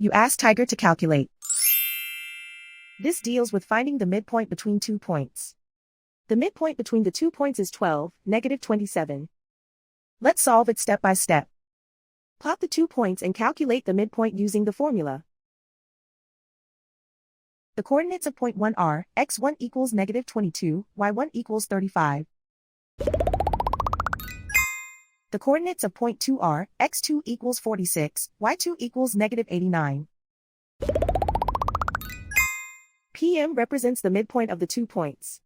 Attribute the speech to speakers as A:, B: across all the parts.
A: You ask Tiger to calculate. This deals with finding the midpoint between 2 points. The midpoint between the 2 points is 12, -27. Let's solve it step by step. Plot the 2 points and calculate the midpoint using the formula. The coordinates of point 1 are, x1 equals -22, y1 equals 35. The coordinates of point 2 are, x2 equals 46, y2 equals -89. PM represents the midpoint of the 2 points.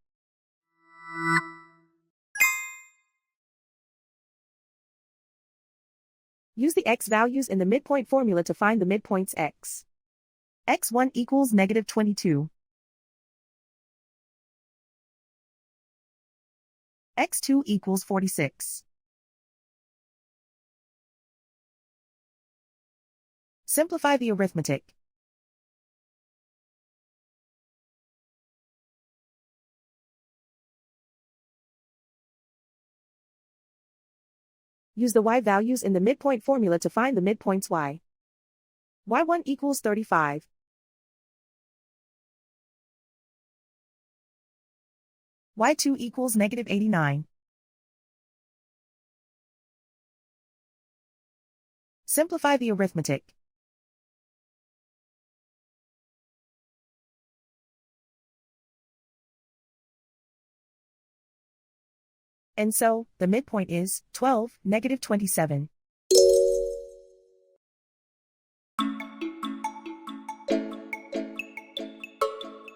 A: Use the x values in the midpoint formula to find the midpoints x. x1 equals -22. x2 equals 46. Simplify the arithmetic. Use the y values in the midpoint formula to find the midpoints y. y1 equals 35. y2 equals -89. Simplify the arithmetic. And so, the midpoint is 12, -27.